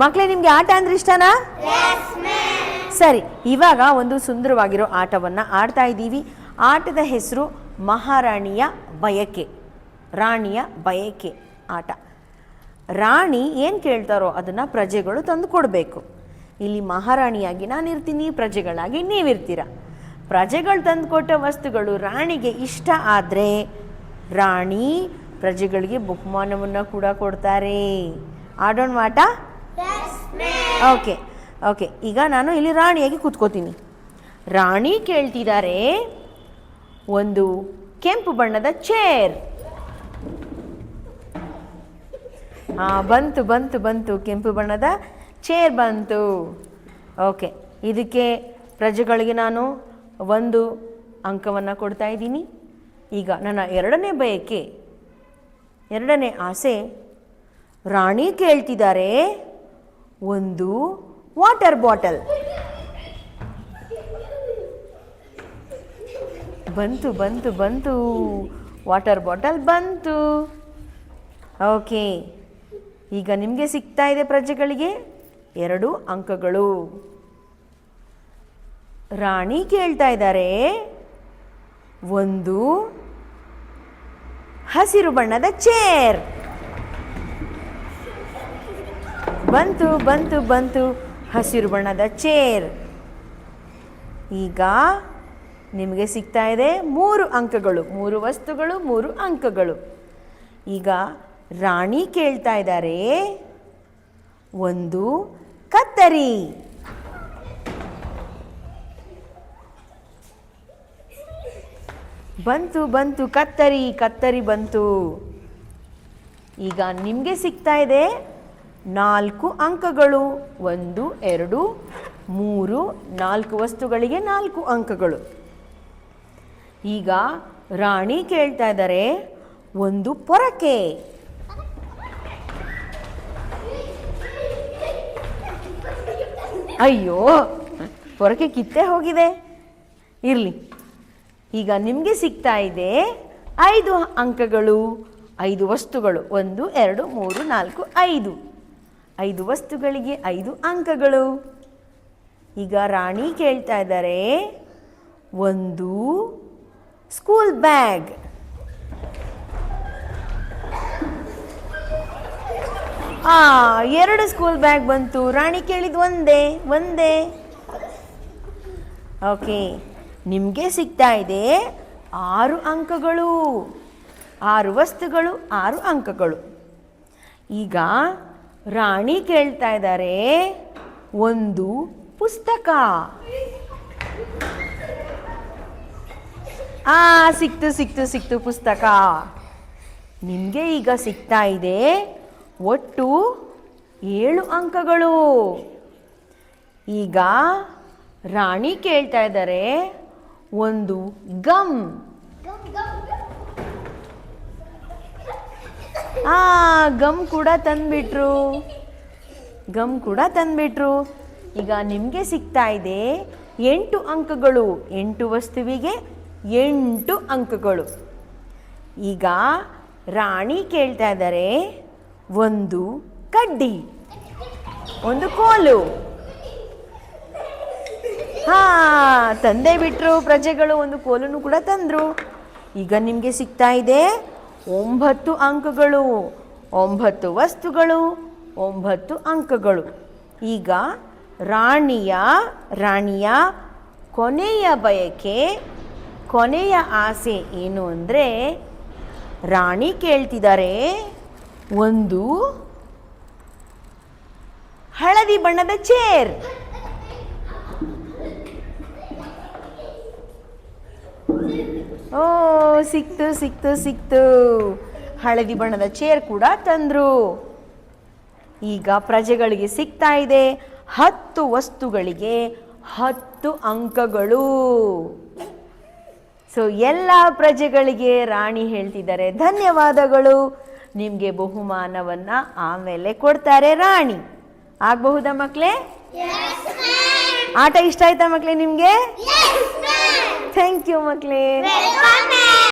ಮಕ್ಕಳೇ, ನಿಮಗೆ ಆಟ ಅಂದ್ರೆ ಇಷ್ಟನಾ? ಸರಿ, ಇವಾಗ ಒಂದು ಸುಂದರವಾಗಿರೋ ಆಟವನ್ನು ಆಡ್ತಾ ಇದ್ದೀವಿ. ಆಟದ ಹೆಸರು ಮಹಾರಾಣಿಯ ಬಯಕೆ, ರಾಣಿಯ ಬಯಕೆ ಆಟ. ರಾಣಿ ಏನು ಕೇಳ್ತಾರೋ ಅದನ್ನು ಪ್ರಜೆಗಳು ತಂದು ಕೊಡಬೇಕು. ಇಲ್ಲಿ ಮಹಾರಾಣಿಯಾಗಿ ನಾನಿರ್ತೀನಿ, ಪ್ರಜೆಗಳಾಗಿ ನೀವಿರ್ತೀರ. ಪ್ರಜೆಗಳು ತಂದು ಕೊಟ್ಟ ವಸ್ತುಗಳು ರಾಣಿಗೆ ಇಷ್ಟ ಆದರೆ ರಾಣಿ ಪ್ರಜೆಗಳಿಗೆ ಬಹುಮಾನವನ್ನು ಕೂಡ ಕೊಡ್ತಾರೆ. ಆಡೋಣ ಆಟ? Okay okay. ಈಗ ನಾನು ಇಲ್ಲಿ ರಾಣಿಯಾಗಿ ಕೂತ್ಕೋತೀನಿ. ರಾಣಿ ಕೇಳ್ತಿದ್ದಾರೆ ಒಂದು ಕೆಂಪು ಬಣ್ಣದ ಚೇರ್. ಬಂತು ಬಂತು ಬಂತು, ಕೆಂಪು ಬಣ್ಣದ ಚೇರ್ ಬಂತು. ಓಕೆ, ಇದಕ್ಕೆ ಪ್ರಜೆಗಳಿಗೆ ನಾನು 1 ಅಂಕವನ್ನು ಕೊಡ್ತಾ ಇದ್ದೀನಿ. ಈಗ ನನ್ನ ಎರಡನೇ ಬಯಕೆ, ಎರಡನೇ ಆಸೆ, ರಾಣಿ ಕೇಳ್ತಿದ್ದಾರೆ ಒಂದು ವಾಟರ್ ಬಾಟಲ್. ಬಂತು ಬಂತು ಬಂತು, ವಾಟರ್ ಬಾಟಲ್ ಬಂತು. ಓಕೆ, ಈಗ ನಿಮಗೆ ಸಿಗ್ತಾ ಇದೆ ಪ್ರಜೆಗಳಿಗೆ 2 ಅಂಕಗಳು. ರಾಣಿ ಕೇಳ್ತಾ ಇದ್ದಾರೆ ಒಂದು ಹಸಿರು ಬಣ್ಣದ ಚೇರ್. ಬಂತು ಬಂತು ಬಂತು, ಹಸಿರು ಬಣ್ಣದ ಚೇರ್. ಈಗ ನಿಮಗೆ ಸಿಗ್ತಾ ಇದೆ 3 ಅಂಕಗಳು. 3 ವಸ್ತುಗಳು, 3 ಅಂಕಗಳು. ಈಗ ರಾಣಿ ಕೇಳ್ತಾ ಇದ್ದಾರೆ ಒಂದು ಕತ್ತರಿ. ಬಂತು ಬಂತು, ಕತ್ತರಿ, ಕತ್ತರಿ ಬಂತು. ಈಗ ನಿಮಗೆ ಸಿಗ್ತಾ ಇದೆ 4 ಅಂಕಗಳು. 1 2 3 4 ವಸ್ತುಗಳಿಗೆ 4 ಅಂಕಗಳು. ಈಗ ರಾಣಿ ಕೇಳ್ತಾ ಇದ್ದಾರೆ ಒಂದು ಪೊರಕೆ. ಅಯ್ಯೋ, ಪೊರಕೆ ಕಿತ್ತೇ ಹೋಗಿದೆ, ಇರಲಿ. ಈಗ ನಿಮಗೆ ಸಿಗ್ತಾ ಇದೆ 5 ಅಂಕಗಳು. 5 ವಸ್ತುಗಳು, 1 2 3 4 5. 5 ವಸ್ತುಗಳಿಗೆ 5 ಅಂಕಗಳು. ಈಗ ರಾಣಿ ಕೇಳ್ತಾ ಇದ್ದಾರೆ ಒಂದು ಸ್ಕೂಲ್ ಬ್ಯಾಗ್. ಎರಡು ಸ್ಕೂಲ್ ಬ್ಯಾಗ್ ಬಂತು. ರಾಣಿ ಕೇಳಿದ ಒಂದೇ. ಓಕೆ, ನಿಮಗೆ ಸಿಗ್ತಾ ಇದೆ 6 ಅಂಕಗಳು. 6 ವಸ್ತುಗಳು, 6 ಅಂಕಗಳು. ಈಗ ರಾಣಿ ಕೇಳ್ತಾ ಇದ್ದಾರೆ ಒಂದು ಪುಸ್ತಕ. ಸಿಕ್ತು ಸಿಕ್ತು ಸಿಕ್ತು ಪುಸ್ತಕ. ನಿಮಗೆ ಈಗ ಸಿಗ್ತಾ ಇದೆ ಒಟ್ಟು 7 ಅಂಕಗಳು. ಈಗ ರಾಣಿ ಕೇಳ್ತಾ ಇದ್ದಾರೆ ಒಂದು ಗಮ್. ಗಮ್ ಕೂಡ ತಂದ್ಬಿಟ್ರು. ಈಗ ನಿಮಗೆ ಸಿಗ್ತಾ ಇದೆ 8 ಅಂಕಗಳು. 8 ವಸ್ತುವಿಗೆ 8 ಅಂಕಗಳು. ಈಗ ರಾಣಿ ಕೇಳ್ತಾ ಇದ್ದಾರೆ ಒಂದು ಕಡ್ಡಿ, ಒಂದು ಕೋಲು. ತಂದೇ ಬಿಟ್ರು ಪ್ರಜೆಗಳು, ಒಂದು ಕೋಲನ್ನು ಕೂಡ ತಂದ್ರು. ಈಗ ನಿಮಗೆ ಸಿಗ್ತಾ ಇದೆ 9 ಅಂಕಗಳು. 9 ವಸ್ತುಗಳು, 9 ಅಂಕಗಳು. ಈಗ ರಾಣಿಯ ಕೊನೆಯ ಬಯಕೆ, ಕೊನೆಯ ಆಸೆ ಏನು ಅಂದರೆ ರಾಣಿ ಕೇಳ್ತಿದ್ದಾರೆ ಒಂದು ಹಳದಿ ಬಣ್ಣದ ಚೇರ್. ಸಿಕ್ತು. ಹಳದಿ ಬಣ್ಣದ ಚೇರ್ ಕೂಡ ತಂದ್ರು. ಈಗ ಪ್ರಜೆಗಳಿಗೆ ಸಿಗ್ತಾ ಇದೆ 10 ವಸ್ತುಗಳಿಗೆ 10 ಅಂಕಗಳು. ಸೊ ಎಲ್ಲ ಪ್ರಜೆಗಳಿಗೆ ರಾಣಿ ಹೇಳ್ತಿದ್ದಾರೆ ಧನ್ಯವಾದಗಳು, ನಿಮಗೆ ಬಹುಮಾನವನ್ನ ಆಮೇಲೆ ಕೊಡ್ತಾರೆ ರಾಣಿ. ಆಗಬಹುದಾ ಮಕ್ಕಳೇ? ಆಟ ಇಷ್ಟ ಆಯ್ತಾ ಮಕ್ಕಳೇ ನಿಮಗೆ? ಥ್ಯಾಂಕ್ ಯು ಮಕ್ಕಳೇ.